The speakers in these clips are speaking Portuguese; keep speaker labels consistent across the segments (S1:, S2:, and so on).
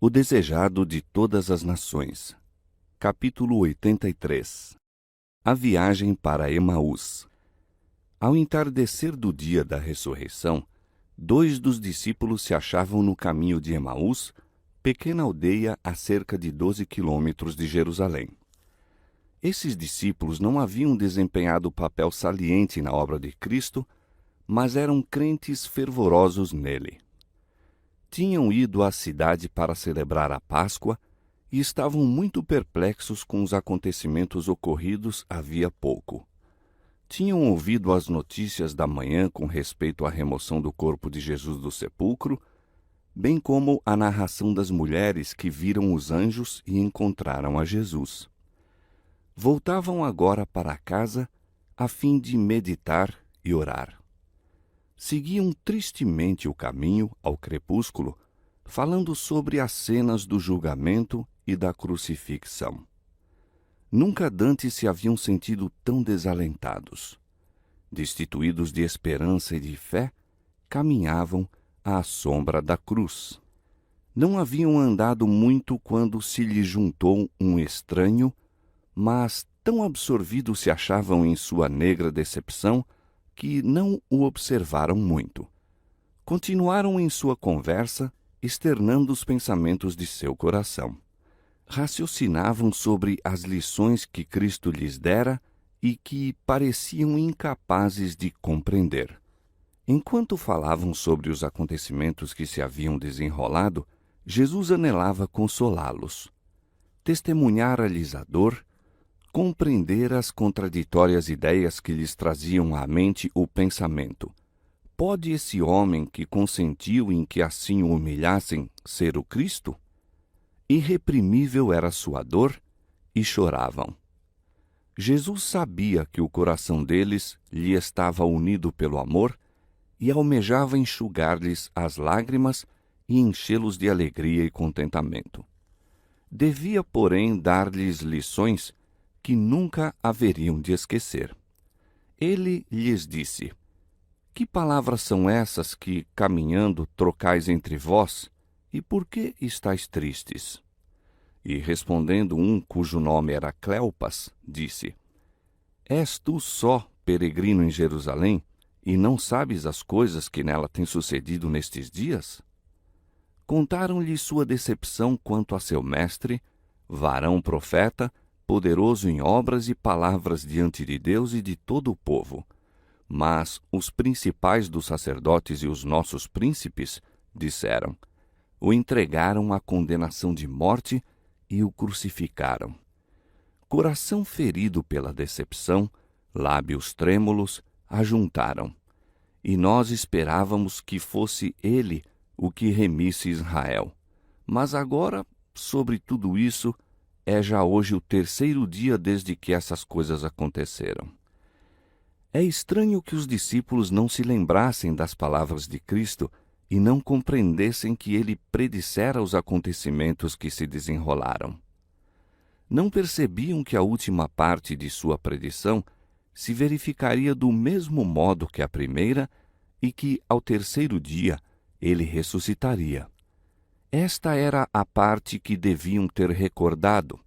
S1: O desejado de todas as nações. Capítulo 83. A viagem para Emaús. Ao entardecer do dia da ressurreição, 2 dos discípulos se achavam no caminho de Emaús, pequena aldeia a cerca de 12 quilômetros de Jerusalém. Esses discípulos não haviam desempenhado papel saliente na obra de Cristo, mas eram crentes fervorosos nele. Tinham ido à cidade para celebrar a Páscoa e estavam muito perplexos com os acontecimentos ocorridos havia pouco. Tinham ouvido as notícias da manhã com respeito à remoção do corpo de Jesus do sepulcro, bem como a narração das mulheres que viram os anjos e encontraram a Jesus. Voltavam agora para casa a fim de meditar e orar. Seguiam tristemente o caminho ao crepúsculo, falando sobre as cenas do julgamento e da crucifixão. Nunca dantes se haviam sentido tão desalentados. Destituídos de esperança e de fé, caminhavam à sombra da cruz. Não haviam andado muito quando se lhes juntou um estranho, mas tão absorvidos se achavam em sua negra decepção que não o observaram muito. Continuaram em sua conversa, externando os pensamentos de seu coração. Raciocinavam sobre as lições que Cristo lhes dera e que pareciam incapazes de compreender. Enquanto falavam sobre os acontecimentos que se haviam desenrolado, Jesus anelava consolá-los. Testemunhara-lhes a dor, compreender as contraditórias ideias que lhes traziam à mente o pensamento. Pode esse homem que consentiu em que assim o humilhassem ser o Cristo? Irreprimível era sua dor e choravam. Jesus sabia que o coração deles lhe estava unido pelo amor e almejava enxugar-lhes as lágrimas e enchê-los de alegria e contentamento. Devia, porém, dar-lhes lições que nunca haveriam de esquecer. Ele lhes disse: Que palavras são essas que, caminhando, trocais entre vós, e por que estáis tristes? E respondendo um cujo nome era Cleopas, disse: És tu só peregrino em Jerusalém, e não sabes as coisas que nela têm sucedido nestes dias? Contaram-lhe sua decepção quanto a seu mestre, varão profeta, poderoso em obras e palavras diante de Deus e de todo o povo. Mas os principais dos sacerdotes e os nossos príncipes, disseram, o entregaram à condenação de morte e o crucificaram. Coração ferido pela decepção, lábios trêmulos, ajuntaram. E nós esperávamos que fosse ele o que remisse Israel. Mas agora, sobre tudo isso, é já hoje o 3º dia desde que essas coisas aconteceram. É estranho que os discípulos não se lembrassem das palavras de Cristo e não compreendessem que ele predissera os acontecimentos que se desenrolaram. Não percebiam que a última parte de sua predição se verificaria do mesmo modo que a primeira e que, ao 3º dia, ele ressuscitaria. Esta era a parte que deviam ter recordado.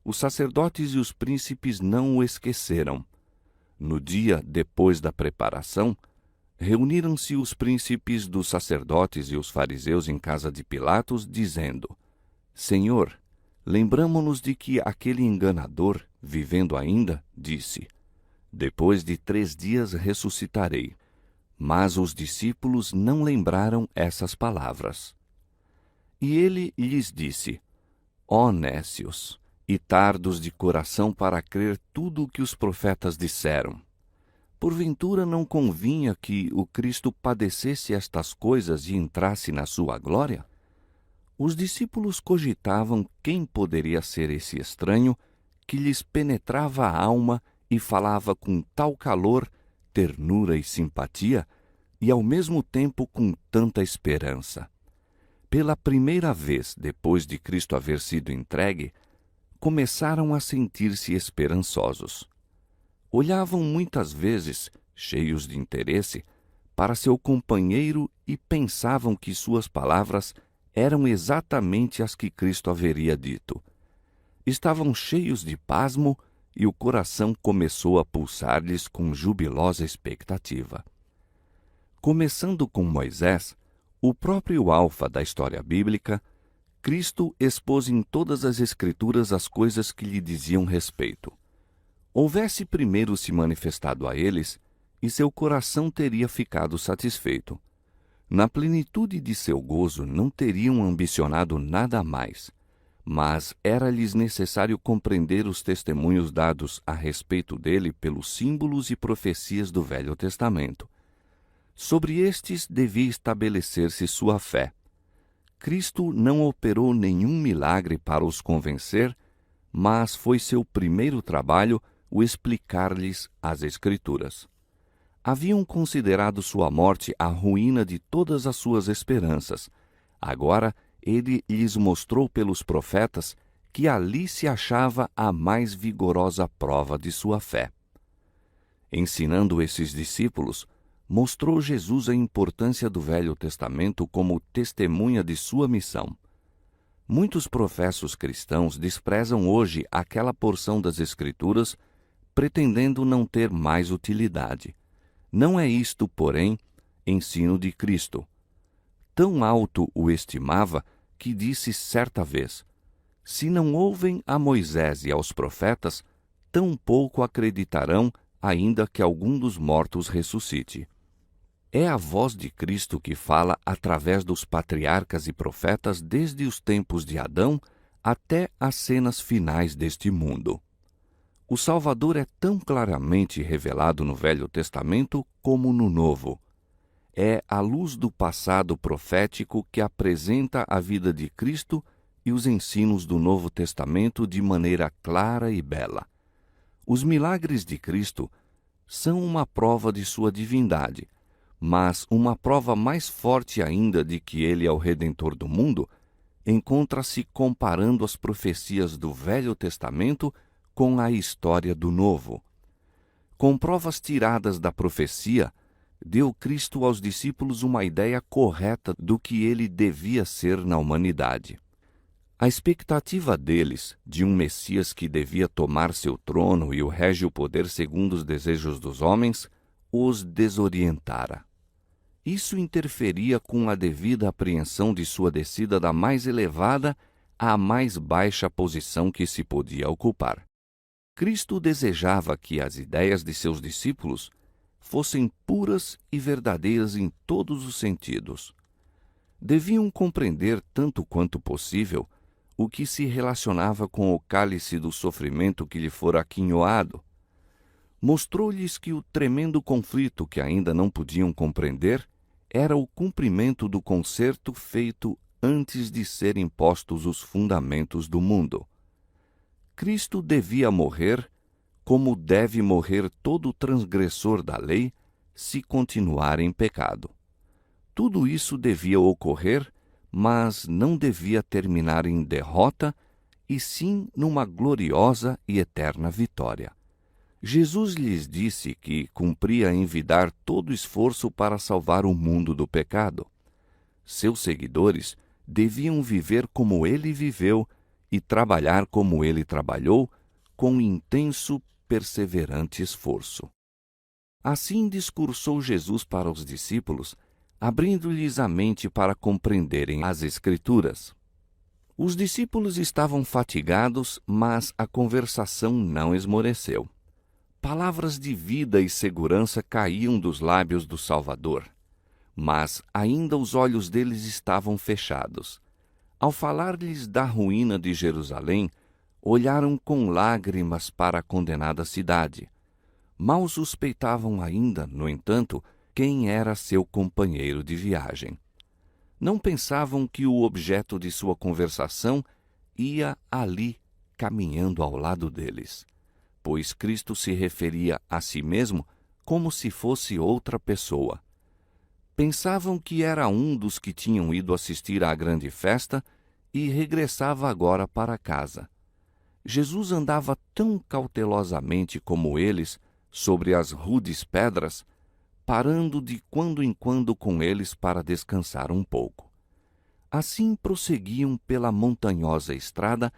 S1: Os sacerdotes e os príncipes não o esqueceram. No dia depois da preparação, reuniram-se os príncipes dos sacerdotes e os fariseus em casa de Pilatos, dizendo: Senhor, lembramo-nos de que aquele enganador, vivendo ainda, disse: Depois de 3 dias ressuscitarei. Mas os discípulos não lembraram essas palavras. E ele lhes disse: Ó nécios, e tardos de coração para crer tudo o que os profetas disseram. Porventura não convinha que o Cristo padecesse estas coisas e entrasse na sua glória? Os discípulos cogitavam quem poderia ser esse estranho que lhes penetrava a alma e falava com tal calor, ternura e simpatia, e ao mesmo tempo com tanta esperança. Pela primeira vez depois de Cristo haver sido entregue, começaram a sentir-se esperançosos. Olhavam muitas vezes, cheios de interesse, para seu companheiro e pensavam que suas palavras eram exatamente as que Cristo haveria dito. Estavam cheios de pasmo e o coração começou a pulsar-lhes com jubilosa expectativa. Começando com Moisés, o próprio alfa da história bíblica, Cristo expôs em todas as Escrituras as coisas que lhe diziam respeito. Houvesse primeiro se manifestado a eles, e seu coração teria ficado satisfeito. Na plenitude de seu gozo não teriam ambicionado nada a mais, mas era-lhes necessário compreender os testemunhos dados a respeito dele pelos símbolos e profecias do Velho Testamento. Sobre estes devia estabelecer-se sua fé. Cristo não operou nenhum milagre para os convencer, mas foi seu primeiro trabalho o explicar-lhes as Escrituras. Haviam considerado sua morte a ruína de todas as suas esperanças. Agora, ele lhes mostrou pelos profetas que ali se achava a mais vigorosa prova de sua fé. Ensinando esses discípulos, mostrou Jesus a importância do Velho Testamento como testemunha de sua missão. Muitos professos cristãos desprezam hoje aquela porção das Escrituras, pretendendo não ter mais utilidade. Não é isto, porém, ensino de Cristo. Tão alto o estimava que disse certa vez: se não ouvem a Moisés e aos profetas, tão pouco acreditarão, ainda que algum dos mortos ressuscite. É a voz de Cristo que fala através dos patriarcas e profetas desde os tempos de Adão até as cenas finais deste mundo. O Salvador é tão claramente revelado no Velho Testamento como no Novo. É a luz do passado profético que apresenta a vida de Cristo e os ensinos do Novo Testamento de maneira clara e bela. Os milagres de Cristo são uma prova de sua divindade, mas uma prova mais forte ainda de que ele é o Redentor do mundo encontra-se comparando as profecias do Velho Testamento com a história do Novo. Com provas tiradas da profecia, deu Cristo aos discípulos uma ideia correta do que ele devia ser na humanidade. A expectativa deles, de um Messias que devia tomar seu trono e o régio poder segundo os desejos dos homens, os desorientara. Isso interferia com a devida apreensão de sua descida da mais elevada à mais baixa posição que se podia ocupar. Cristo desejava que as ideias de seus discípulos fossem puras e verdadeiras em todos os sentidos. Deviam compreender tanto quanto possível o que se relacionava com o cálice do sofrimento que lhe fora aquinhoado. Mostrou-lhes que o tremendo conflito que ainda não podiam compreender era o cumprimento do concerto feito antes de serem postos os fundamentos do mundo. Cristo devia morrer, como deve morrer todo transgressor da lei, se continuar em pecado. Tudo isso devia ocorrer, mas não devia terminar em derrota, e sim numa gloriosa e eterna vitória. Jesus lhes disse que cumpria envidar todo esforço para salvar o mundo do pecado. Seus seguidores deviam viver como ele viveu e trabalhar como ele trabalhou, com intenso, perseverante esforço. Assim discursou Jesus para os discípulos, abrindo-lhes a mente para compreenderem as Escrituras. Os discípulos estavam fatigados, mas a conversação não esmoreceu. Palavras de vida e segurança caíam dos lábios do Salvador, mas ainda os olhos deles estavam fechados. Ao falar-lhes da ruína de Jerusalém, olharam com lágrimas para a condenada cidade. Mal suspeitavam ainda, no entanto, quem era seu companheiro de viagem. Não pensavam que o objeto de sua conversação ia ali, caminhando ao lado deles, pois Cristo se referia a si mesmo como se fosse outra pessoa. Pensavam que era um dos que tinham ido assistir à grande festa e regressava agora para casa. Jesus andava tão cautelosamente como eles sobre as rudes pedras, parando de quando em quando com eles para descansar um pouco. Assim prosseguiam pela montanhosa estrada,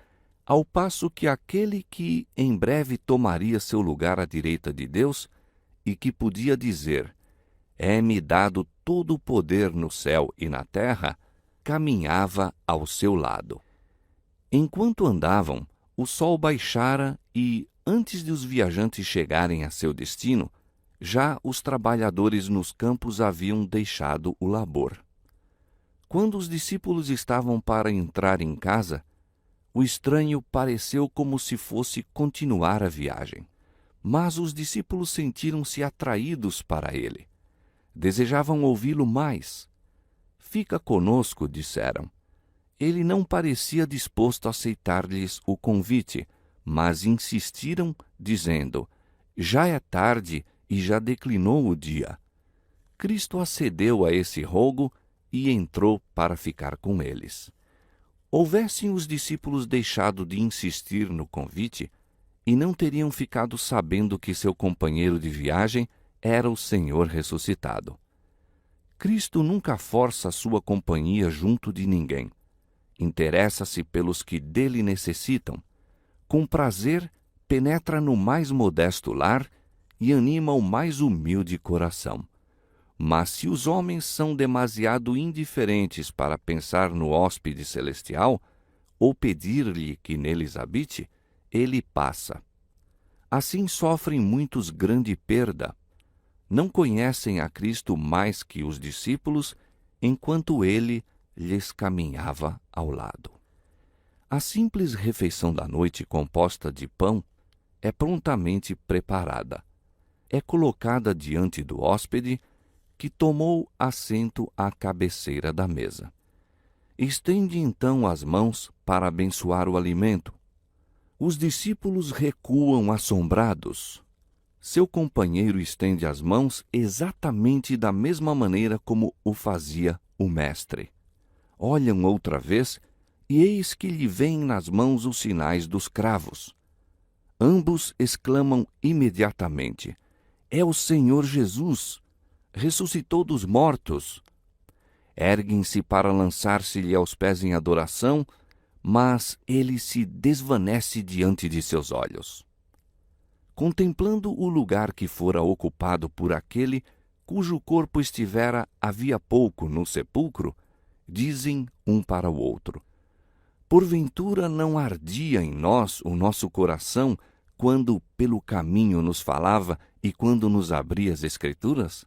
S1: ao passo que aquele que em breve tomaria seu lugar à direita de Deus e que podia dizer: é-me dado todo o poder no céu e na terra, caminhava ao seu lado. Enquanto andavam, o sol baixara e, antes de os viajantes chegarem a seu destino, já os trabalhadores nos campos haviam deixado o labor. Quando os discípulos estavam para entrar em casa, o estranho pareceu como se fosse continuar a viagem. Mas os discípulos sentiram-se atraídos para ele. Desejavam ouvi-lo mais. Fica conosco, disseram. Ele não parecia disposto a aceitar-lhes o convite, mas insistiram, dizendo: já é tarde e já declinou o dia. Cristo acedeu a esse rogo e entrou para ficar com eles. Houvessem os discípulos deixado de insistir no convite, e não teriam ficado sabendo que seu companheiro de viagem era o Senhor ressuscitado. Cristo nunca força sua companhia junto de ninguém. Interessa-se pelos que dele necessitam. Com prazer, penetra no mais modesto lar e anima o mais humilde coração. Mas se os homens são demasiado indiferentes para pensar no hóspede celestial ou pedir-lhe que neles habite, ele passa. Assim sofrem muitos grande perda. Não conhecem a Cristo mais que os discípulos, enquanto ele lhes caminhava ao lado. A simples refeição da noite composta de pão é prontamente preparada. É colocada diante do hóspede, que tomou assento à cabeceira da mesa. Estende então as mãos para abençoar o alimento. Os discípulos recuam assombrados. Seu companheiro estende as mãos exatamente da mesma maneira como o fazia o mestre. Olham outra vez e eis que lhe vêm nas mãos os sinais dos cravos. Ambos exclamam imediatamente: é o Senhor Jesus! Ressuscitou dos mortos. Erguem-se para lançar-se-lhe aos pés em adoração, mas ele se desvanece diante de seus olhos. Contemplando o lugar que fora ocupado por aquele cujo corpo estivera havia pouco no sepulcro, dizem um para o outro: porventura não ardia em nós o nosso coração quando pelo caminho nos falava e quando nos abria as Escrituras?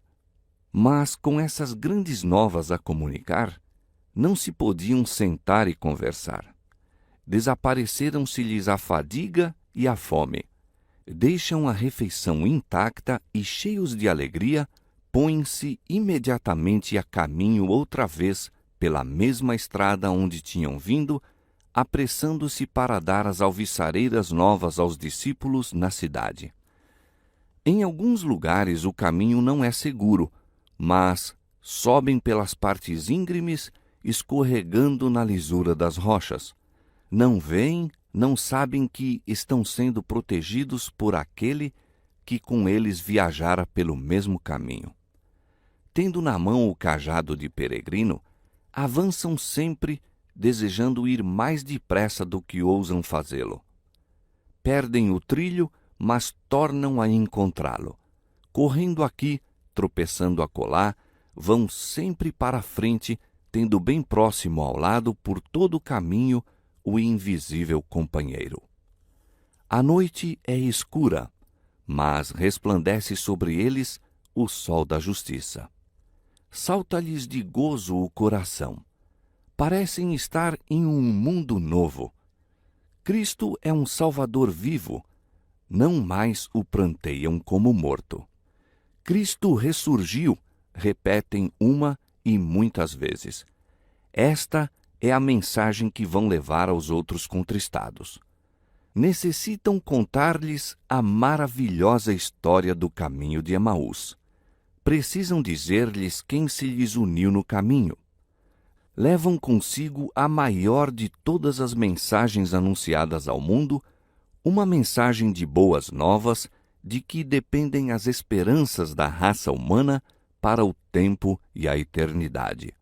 S1: Mas, com essas grandes novas a comunicar, não se podiam sentar e conversar. Desapareceram-se-lhes a fadiga e a fome. Deixam a refeição intacta e, cheios de alegria, põem-se imediatamente a caminho outra vez pela mesma estrada onde tinham vindo, apressando-se para dar as alviçareiras novas aos discípulos na cidade. Em alguns lugares o caminho não é seguro, mas sobem pelas partes íngremes, escorregando na lisura das rochas. Não veem, não sabem que estão sendo protegidos por aquele que com eles viajara pelo mesmo caminho. Tendo na mão o cajado de peregrino, avançam sempre, desejando ir mais depressa do que ousam fazê-lo. Perdem o trilho, mas tornam a encontrá-lo. Correndo aqui, tropeçando acolá, vão sempre para a frente, tendo bem próximo ao lado, por todo o caminho, o invisível companheiro. A noite é escura, mas resplandece sobre eles o sol da justiça. Salta-lhes de gozo o coração. Parecem estar em um mundo novo. Cristo é um Salvador vivo, não mais o pranteiam como morto. Cristo ressurgiu, repetem uma e muitas vezes. Esta é a mensagem que vão levar aos outros contristados. Necessitam contar-lhes a maravilhosa história do caminho de Emaús. Precisam dizer-lhes quem se lhes uniu no caminho. Levam consigo a maior de todas as mensagens anunciadas ao mundo, uma mensagem de boas novas, de que dependem as esperanças da raça humana para o tempo e a eternidade.